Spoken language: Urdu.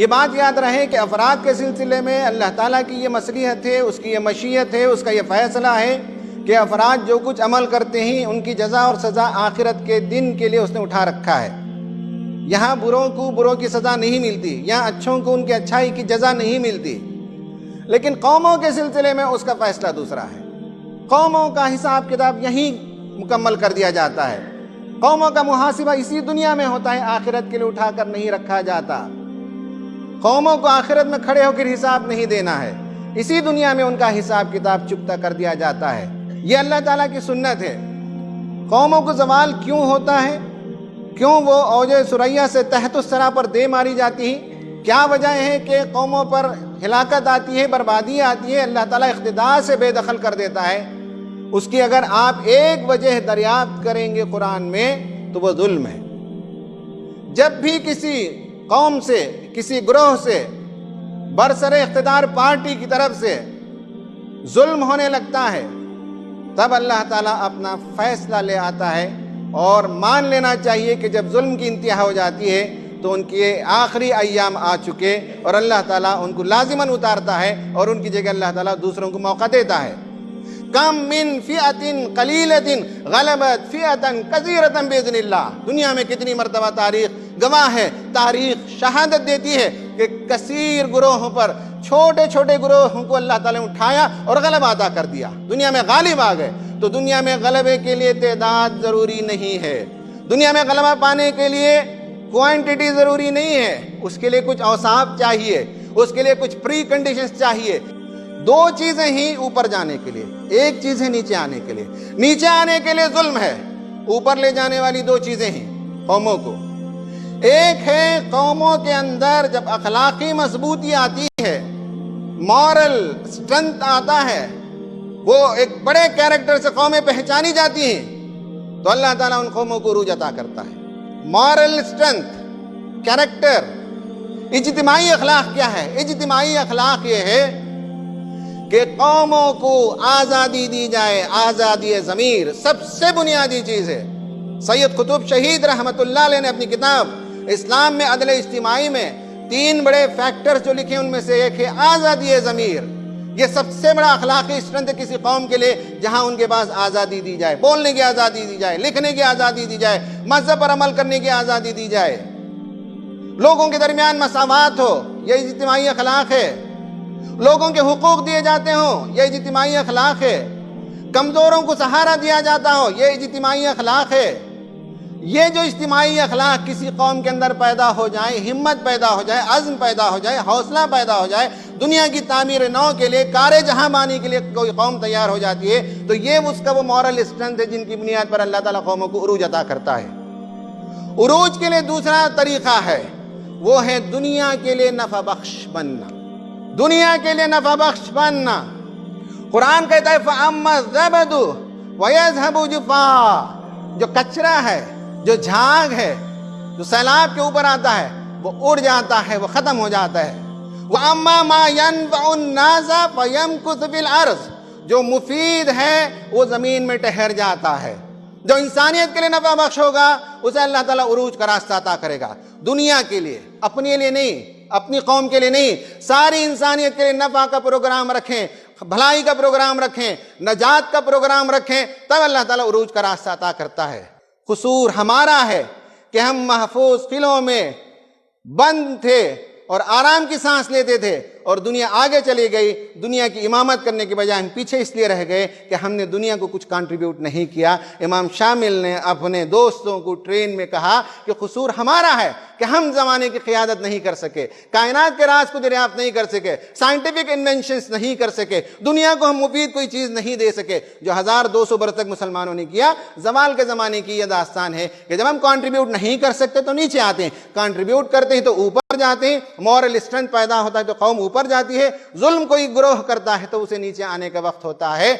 یہ بات یاد رہے کہ افراد کے سلسلے میں اللہ تعالیٰ کی یہ مصلحت ہے، اس کی یہ مشیت ہے، اس کا یہ فیصلہ ہے کہ افراد جو کچھ عمل کرتے ہیں ان کی جزا اور سزا آخرت کے دن کے لیے اس نے اٹھا رکھا ہے۔ یہاں بروں کو بروں کی سزا نہیں ملتی، یہاں اچھوں کو ان کی اچھائی کی جزا نہیں ملتی، لیکن قوموں کے سلسلے میں اس کا فیصلہ دوسرا ہے۔ قوموں کا حساب کتاب یہیں مکمل کر دیا جاتا ہے، قوموں کا محاسبہ اسی دنیا میں ہوتا ہے، آخرت کے لیے اٹھا کر نہیں رکھا جاتا۔ قوموں کو آخرت میں کھڑے ہو کر حساب نہیں دینا ہے، اسی دنیا میں ان کا حساب کتاب چکتا کر دیا جاتا ہے۔ یہ اللہ تعالیٰ کی سنت ہے۔ قوموں کو زوال کیوں ہوتا ہے؟ کیوں وہ اوج ثریا سے تحت الثری پر دے ماری جاتی ہیں؟ کیا وجہ ہے کہ قوموں پر ہلاکت آتی ہے، بربادی آتی ہے، اللہ تعالیٰ اقتدار سے بے دخل کر دیتا ہے؟ اس کی اگر آپ ایک وجہ دریافت کریں گے قرآن میں تو وہ ظلم ہے۔ جب بھی کسی قوم سے، کسی گروہ سے، برسر اقتدار پارٹی کی طرف سے ظلم ہونے لگتا ہے، تب اللہ تعالیٰ اپنا فیصلہ لے آتا ہے، اور مان لینا چاہیے کہ جب ظلم کی انتہا ہو جاتی ہے تو ان کے آخری ایام آ چکے، اور اللہ تعالیٰ ان کو لازماً اتارتا ہے اور ان کی جگہ اللہ تعالیٰ دوسروں کو موقع دیتا ہے۔ کم من فئۃ قلیلۃ غلبت فئۃ کثیرۃ باذن اللہ۔ دنیا میں کتنی مرتبہ تاریخ گواہ ہے، تاریخ شہادت دیتی ہے کہ کثیر گروہوں پر، چھوٹے چھوٹے گروہوں کو اللہ تعالیٰ نے اٹھایا اور غلبہ عطا کر دیا، دنیا میں غالب آ گئے۔ تو دنیا میں غلبے کے لیے تعداد ضروری نہیں ہے، دنیا میں غلبہ پانے کے لیے کوانٹٹی ضروری نہیں ہے، اس کے لیے کچھ اوصاف چاہیے، اس کے لیے کچھ پری کنڈیشنز چاہیے۔ دو چیزیں ہی اوپر جانے کے لیے، ایک چیز ہے نیچے آنے کے لیے۔ نیچے آنے کے لیے ظلم ہے، اوپر لے جانے والی دو چیزیں ہیں قوموں کو۔ ایک ہے قوموں کے اندر جب اخلاقی مضبوطی آتی ہے، مورل اسٹرنتھ آتا ہے، وہ ایک بڑے کیریکٹر سے قومیں پہچانی جاتی ہیں، تو اللہ تعالیٰ ان قوموں کو عروج عطا کرتا ہے۔ Moral strength, character. اجتماعی اخلاق کیا ہے؟ اجتماعی اخلاق یہ ہے کہ قوموں کو آزادی دی جائے، آزادی ضمیر سب سے بنیادی چیز ہے۔ سید قطب شہید رحمت اللہ علیہ نے اپنی کتاب اسلام میں عدل اجتماعی میں 3 بڑے فیکٹرز جو لکھے ان میں سے ایک ہے آزادی ضمیر۔ یہ سب سے بڑا اخلاقی اسٹرنتھ ہے کسی قوم کے لیے، جہاں ان کے پاس آزادی دی جائے، بولنے کی آزادی دی جائے، لکھنے کی آزادی دی جائے، مذہب پر عمل کرنے کی آزادی دی جائے، لوگوں کے درمیان مساوات ہو، یہ اجتماعی اخلاق ہے۔ لوگوں کے حقوق دیے جاتے ہوں، یہ اجتماعی اخلاق ہے۔ کمزوروں کو سہارا دیا جاتا ہو، یہ اجتماعی اخلاق ہے۔ یہ جو اجتماعی اخلاق کسی قوم کے اندر پیدا ہو جائے، ہمت پیدا ہو جائے، عزم پیدا ہو جائے، حوصلہ پیدا ہو جائے، دنیا کی تعمیر نو کے لیے، کار جہاں بانی کے لیے کوئی قوم تیار ہو جاتی ہے، تو یہ اس کا وہ مورل اسٹرنتھ ہے جن کی بنیاد پر اللہ تعالیٰ قوموں کو عروج عطا کرتا ہے۔ عروج کے لیے دوسرا طریقہ ہے، وہ ہے دنیا کے لیے نفع بخش بننا، دنیا کے لیے نفع بخش بننا۔ قرآن کہتا ہے فَأَمَّا الزَّبَدُ وَيَذْهَبُ جُفَاءً، جو کچرا ہے، جو جھاگ ہے، جو سیلاب کے اوپر آتا ہے، وہ اڑ جاتا ہے، وہ ختم ہو جاتا ہے۔ وَأَمَّا مَا يَنْفَعُ النَّاسَ فَيَمْكُثُ فِي الْأَرْضِ، جو مفید ہے وہ زمین میں ٹھہر جاتا ہے۔ جو انسانیت کے لیے نفع بخش ہوگا اسے اللہ تعالیٰ عروج کا راستہ عطا کرے گا، دنیا کے لیے، اپنے لیے نہیں، اپنی قوم کے لیے نہیں، ساری انسانیت کے لیے نفع کا پروگرام رکھیں، بھلائی کا پروگرام رکھیں، نجات کا پروگرام رکھیں، تب اللہ تعالیٰ عروج کا راستہ عطا کرتا ہے۔ قصور ہمارا ہے کہ ہم محفوظ قلعوں میں بند تھے اور آرام کی سانس لیتے تھے، اور دنیا آگے چلی گئی، دنیا کی امامت کرنے کے بجائے ہم پیچھے اس لیے رہ گئے کہ ہم نے دنیا کو کچھ کنٹریبیوٹ نہیں کیا۔ امام شامل نے اپنے دوستوں کو ٹرین میں کہا کہ قصور ہمارا ہے کہ ہم زمانے کی قیادت نہیں کر سکے، کائنات کے راز کو دریافت نہیں کر سکے، سائنٹیفک انوینشنز نہیں کر سکے، دنیا کو ہم مفید کوئی چیز نہیں دے سکے۔ جو 1200 برس تک مسلمانوں نے کیا، زوال کے زمانے کی یہ داستان ہے کہ جب ہم کنٹریبیوٹ نہیں کر سکتے تو نیچے آتے ہیں، کنٹریبیوٹ کرتے ہیں تو اوپر جاتے ہیں، مورل اسٹرنتھ پیدا ہوتا ہے تو قوم اوپر جاتی ہے، ظلم کوئی گروہ کرتا ہے تو اسے نیچے آنے کا وقت ہوتا ہے۔